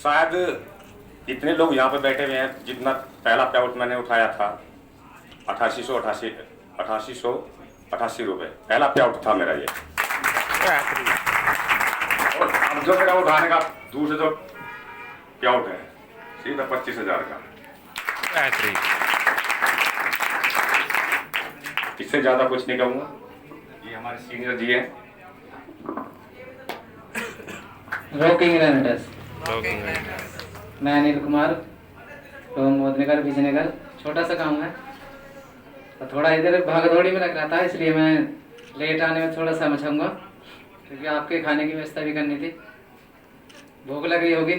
शायद इतने लोग यहाँ पे बैठे हुए हैं, जितना पहला पे आउट मैंने उठाया था 8888 रुपये पहला पे आउट था मेरा ये। और अब जो मेरा उठाने का दूसरा जो पे आउट है सीधा 25,000 का। इससे ज्यादा कुछ नहीं कहूँगा। ये हमारे सीनियर जी हैं। रॉकिंग रेनेटर्स। मैं अनिल कुमार, मोदनगर बिजनगर। छोटा सा काम है तो थोड़ा इधर भागदौड़ी में लग रहा था, इसलिए मैं लेट आने में थोड़ा सा मचाऊंगा, क्योंकि आपके खाने की व्यवस्था भी करनी थी। भूख लग रही होगी।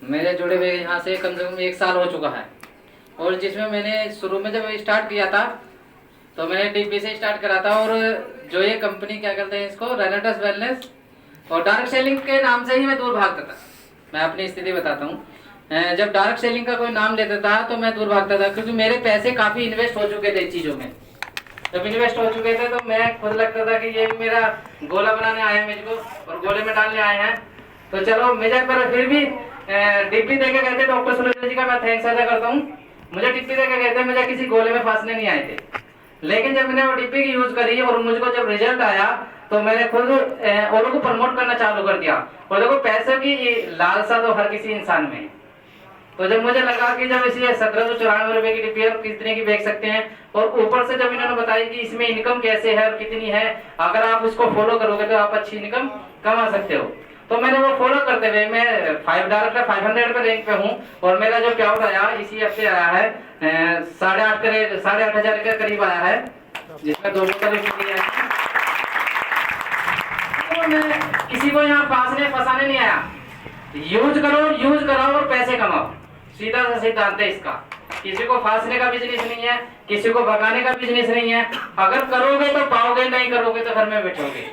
मेरे जुड़े हुए यहाँ से कम से कम 1 साल हो चुका है, और जिसमें मैंने शुरू में जब स्टार्ट किया था तो मैंने डीपी से स्टार्ट करा था। और जो ये कंपनी क्या करते हैं इसको, रेनेटस वेलनेस और डार्क सेलिंग के नाम से ही मैं दूर भागता था। मैं अपनी स्थिति बताता हूँ। जब डार्क सेलिंग का कोई नाम लेता था तो मैं दूर भागता था, क्योंकि मेरे पैसे काफी इन्वेस्ट हो चुके थे चीजों में। जब इन्वेस्ट हो चुके थे तो मैं खुद लगता था कि ये मेरा गोला बनाने आए हैं मुझको और गोले में डालने आए हैं, तो चलो मुझे। पर फिर भी डिब्बी देके गए थे डॉक्टर सुरेश जी का मैं थैंक्स अदा करता हूँ। मुझे डिब्बी देके गए थे, मुझे किसी गोले में फांसने नहीं आए थे। लेकिन जब मैंने वो डिब्बी की यूज करी और मुझको जब रिजल्ट आया तो मैंने खुद औरों को प्रमोट करना चालू कर दिया। और देखो पैसे की लालसा तो हर किसी इंसान में है। तो जब मुझे लगा कि जब इसे 1794 रुपए की डिब्बी आप कितने की बेच सकते हैं, और ऊपर से जब इन्होंने बताया कि इसमें इनकम कैसे है और कितनी है, अगर आप इसको फॉलो करोगे तो आप अच्छी इनकम कमा सकते हो। तो मैंने वो फॉलो करते हुए मैं 500 पे रैंक पे हूँ। और मेरा जो पे आउट आया इसी हफ्ते आया है 8,500 के करीब आया है, जिसमें 2 बोतलें फ्री है। तो मैं किसी को यहाँ फंसाने नहीं आया। यूज करो और पैसे कमाओ, सीधा सा सिद्धांत है इसका। किसी को फांसने का बिजनेस नहीं है, किसी को भगाने का बिजनेस नहीं है। अगर करोगे तो पाओगे, नहीं करोगे तो घर में बैठोगे।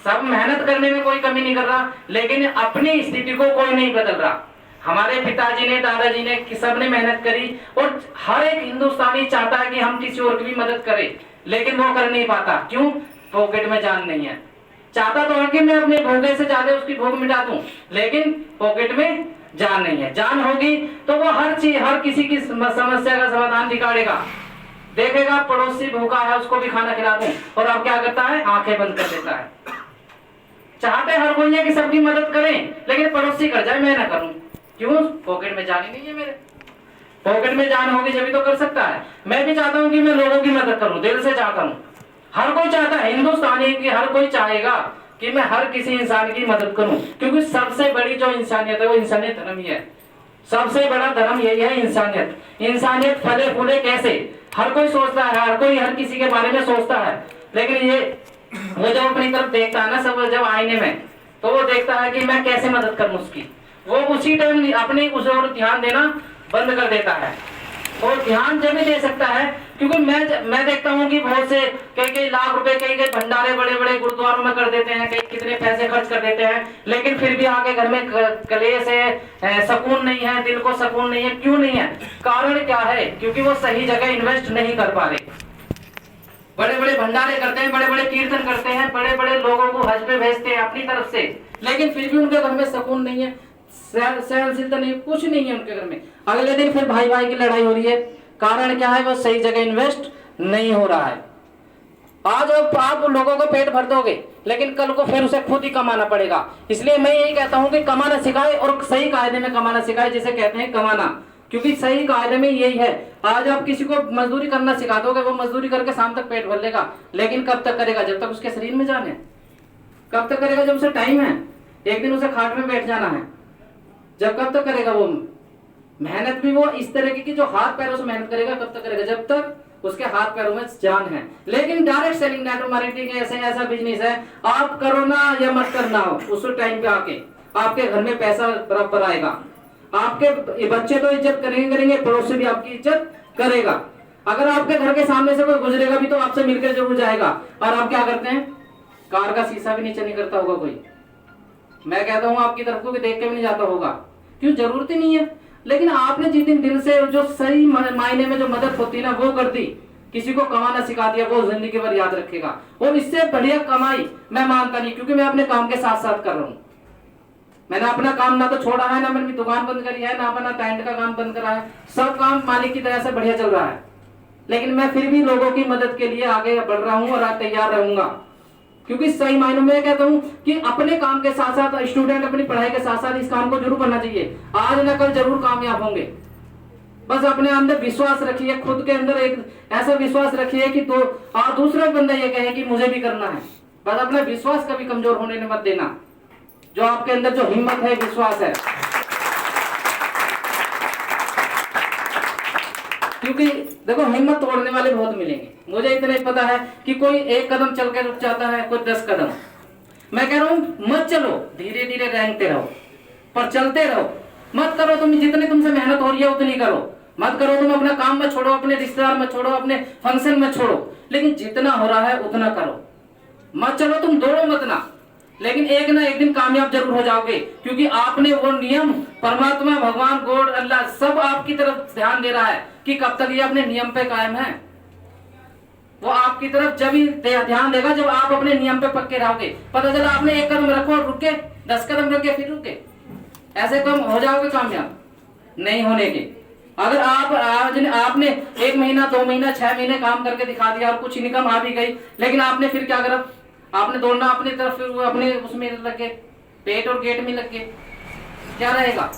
सब मेहनत करने में कोई कमी नहीं कर रहा, लेकिन अपनी स्थिति को कोई नहीं बदल रहा। हमारे पिताजी ने, दादाजी ने, सबने मेहनत करी, और हर एक हिंदुस्तानी चाहता है कि हम किसी और की भी मदद करें, लेकिन वो कर नहीं पाता। क्यों? पॉकेट में जान नहीं है। चाहता तो है कि मैं अपने भोगे से ज्यादा उसकी भूख मिटा दूं, लेकिन पॉकेट में जान नहीं है। जान होगी तो वो हर किसी की समस्या का समाधान निकालेगा। देखेगा पड़ोसी भूखा है, उसको भी खाना खिला दूं, और अब क्या करता है? आंखें बंद कर देता है। चाहते हर कोई है कि सबकी मदद करें, लेकिन पड़ोसी कर जाए, मैं ना करूं। क्यों? पॉकेट में जान ही नहीं है मेरे। पॉकेट में जान होगी जब तो कर सकता है। मैं भी चाहता हूं कि मैं लोगों की मदद करूं, दिल से चाहता हूं। हर कोई चाहता है, हिंदुस्तानी की हर कोई चाहेगा कि मैं हर किसी इंसान की मदद करूं, क्योंकि सबसे बड़ी जो इंसानियत है वो इंसानियत धर्म ही है। सबसे बड़ा धर्म यही है, इंसानियत। इंसानियत फले फूले कैसे? हर कोई सोचता है, हर कोई हर किसी के बारे में सोचता है, लेकिन ये वो जब अपनी तरफ देखता है ना, सब जब आईने में, तो वो देखता है कि मैं कैसे मदद करूं उसकी। वो उसी टाइम अपनी उस ओर ध्यान देना बंद कर देता है। और ध्यान जब भी दे सकता है, क्योंकि मैं देखता हूँ कि बहुत से कई लाख रुपए कई भंडारे बड़े बड़े गुरुद्वारों में कर देते हैं, कई कितने पैसे खर्च कर देते हैं, लेकिन फिर भी आके घर में कलेश है, सुकून नहीं है, दिल को सुकून नहीं है। क्यों नहीं है? कारण क्या है? क्योंकि वो सही जगह इन्वेस्ट नहीं कर पा रहे। बड़े बड़े भंडारे करते हैं, बड़े बड़े कीर्तन करते हैं, बड़े बड़े लोगों को हज पे भेजते हैं अपनी तरफ से, लेकिन फिर भी उनके घर में सुकून नहीं है, सहनशीलता नहीं, कुछ नहीं है उनके घर में। अगले दिन फिर भाई भाई की लड़ाई हो रही है। कारण क्या है? वो सही जगह इन्वेस्ट नहीं हो रहा है। आज आप लोगों को पेट भर दोगे, लेकिन कल को फिर उसे खुद ही कमाना पड़ेगा। इसलिए मैं यही कहता हूँ कि कमाना सिखाए, और सही कायदे में कमाना सिखाए, जिसे कहते हैं कमाना। क्योंकि सही कायदे में यही है। आज आप किसी को मजदूरी करना सिखा दोगे, वो मजदूरी करके शाम तक पेट भर लेगा, लेकिन कब तक करेगा? जब तक उसके शरीर में जान है। कब तक करेगा? जब उसे टाइम है। एक दिन उसे खाट में बैठ जाना है, जब कब तक करेगा? वो मेहनत भी वो इस तरह की जो हाथ पैरों से मेहनत करेगा, कब तक करेगा? जब तक उसके हाथ पैरों में जान है। लेकिन डायरेक्ट सेलिंग, नेटवर्क मार्केटिंग ऐसा बिजनेस है, आप करो ना या मत करना हो, उस टाइम पे आके आपके घर में पैसा बराबर आएगा। आपके बच्चे तो इज्जत करेंगे, पड़ोसी भी आपकी इज्जत करेगा। अगर आपके घर के सामने से कोई गुजरेगा भी तो आपसे मिलकर जरूर जाएगा। और आप क्या करते हैं? कार का शीशा भी नीचे नहीं करता होगा कोई। मैं कहता हूँ आपकी तरफ को भी देख के भी नहीं जाता होगा। क्यों? जरूरत ही नहीं है। लेकिन आपने जिस दिन दिल से जो सही मायने में जो मदद होती है ना, वो कर दी, किसी को कमाना सिखा दिया, वो जिंदगी भर याद रखेगा। और इससे बढ़िया कमाई मैं मानता नहीं, क्योंकि मैं अपने काम के साथ साथ कर रहा हूँ। मैंने अपना काम ना तो छोड़ा है, ना मैंने दुकान बंद करी है, ना अपना टेंट का काम बंद करा है। सब काम मालिक की तरह से बढ़िया चल रहा है। लेकिन मैं फिर भी लोगों की मदद के लिए आगे बढ़ रहा हूँ और तैयार रहूंगा, क्योंकि सही मायनों में कहता हूँ कि अपने काम के साथ साथ स्टूडेंट अपनी पढ़ाई के साथ साथ इस काम को जरूर करना चाहिए। आज न कल जरूर कामयाब होंगे। बस अपने अंदर विश्वास रखिए, खुद के अंदर एक ऐसा विश्वास रखिए कि तो और दूसरा बंदा ये कहे कि मुझे भी करना है। बस अपना विश्वास कभी कमजोर होने मत देना। जो आपके अंदर जो हिम्मत है, विश्वास है, क्योंकि देखो हिम्मत तोड़ने वाले बहुत मिलेंगे। मुझे इतना ही पता है कि कोई एक कदम चल के रुक जाता है, कोई 10 कदम। मैं कह रहा हूँ मत चलो, धीरे धीरे रेंगते रहो, पर चलते रहो। मत करो तुम जितनी तुमसे मेहनत हो रही है उतनी करो। मत करो तुम अपना काम मत छोड़ो, अपने रिश्तेदार मत छोड़ो, अपने फंक्शन मत छोड़ो, लेकिन जितना हो रहा है उतना करो। मत चलो तुम दौड़ो मत ना, लेकिन एक ना एक दिन कामयाब जरूर हो जाओगे, क्योंकि आपने वो नियम, परमात्मा, भगवान, गॉड, अल्लाह सब आपकी तरफ ध्यान दे रहा है कि कब तक ये अपने नियम पे कायम है। वो आपकी तरफ जब ही ध्यान देगा जब आप अपने नियम पे पक्के रहोगे। पता चला आपने एक कदम रखो और रुके, 10 कदम रखे फिर रुके, ऐसे कम हो जाओगे कामयाब नहीं होने के। अगर आप आज आपने 1 महीना, 2 महीना, 6 महीने काम करके दिखा दिया और कुछ इनकम आ भी गई, लेकिन आपने फिर क्या करा? आपने दौड़ना अपनी तरफ, फिर वो अपने उसमें लग गए, पेट और गेट में लग गए, क्या रहेगा?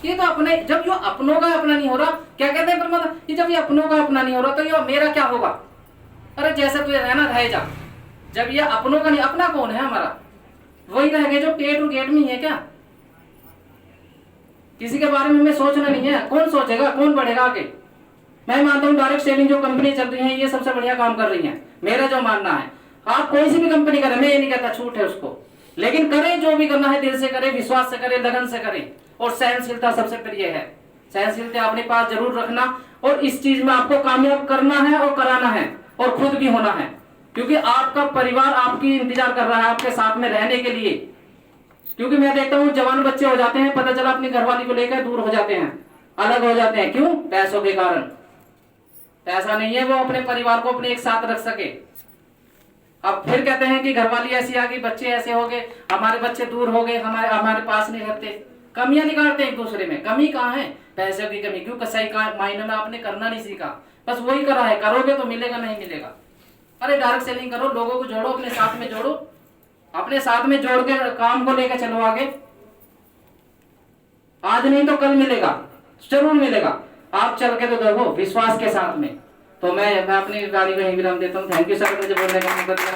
ये तो अपने, जब जो अपनों का अपना नहीं हो रहा, क्या कहते हैं परमात्मा, कि जब ये अपनों का अपना नहीं हो रहा तो ये मेरा क्या होगा? अरे जैसे तुझे रहना रह जा। जब ये अपनों का नहीं, अपना कौन है हमारा? वही रह गए जो पेट और गेट में ही है। क्या किसी के बारे में हमें सोचना नहीं है? कौन सोचेगा, कौन बढ़ेगा आगे? मैं मानता हूँ डायरेक्ट सेलिंग जो कंपनी चल रही है ये सबसे बढ़िया काम कर रही है, मेरा जो मानना है। आप कोई सी भी कंपनी करें, मैं ये नहीं कहता छूट है उसको, लेकिन करें जो भी करना है दिल से करें, विश्वास से करें, लगन से करें, और सहनशीलता सबसे प्रिय है। सहनशीलता अपने पास जरूर रखना, और इस चीज में आपको कामयाब करना है और कराना है, और खुद भी होना है, क्योंकि आपका परिवार आपकी इंतजार कर रहा है आपके साथ में रहने के लिए। क्योंकि मैं देखता हूँ जवान बच्चे हो जाते हैं, पता चला अपनी घरवाली को लेकर दूर हो जाते हैं, अलग हो जाते हैं। क्यों? पैसों के कारण। पैसा नहीं है वो अपने परिवार को अपने एक साथ रख सके। अब फिर कहते हैं कि घरवाली ऐसी आ गई, बच्चे ऐसे हो गए, हमारे बच्चे दूर हो गए, हमारे पास नहीं रहते। कमियां निकालते हैं एक दूसरे में। कमी कहाँ है? पैसे की कमी। क्यों? सही मायने में आपने करना नहीं सीखा, बस वही करा है। करोगे तो मिलेगा, नहीं मिलेगा। अरे डायरेक्ट सेलिंग करो, लोगों को जोड़ो, अपने साथ में जोड़ो, अपने साथ में जोड़ के काम को लेकर चलो आगे। आज नहीं तो कल मिलेगा, जरूर मिलेगा। आप चल के तो देखो विश्वास के साथ में। तो मैं अपनी गाड़ी को यहीं विराम देता हूँ। थैंक यू सर, मुझे बोलने का मौका दिया।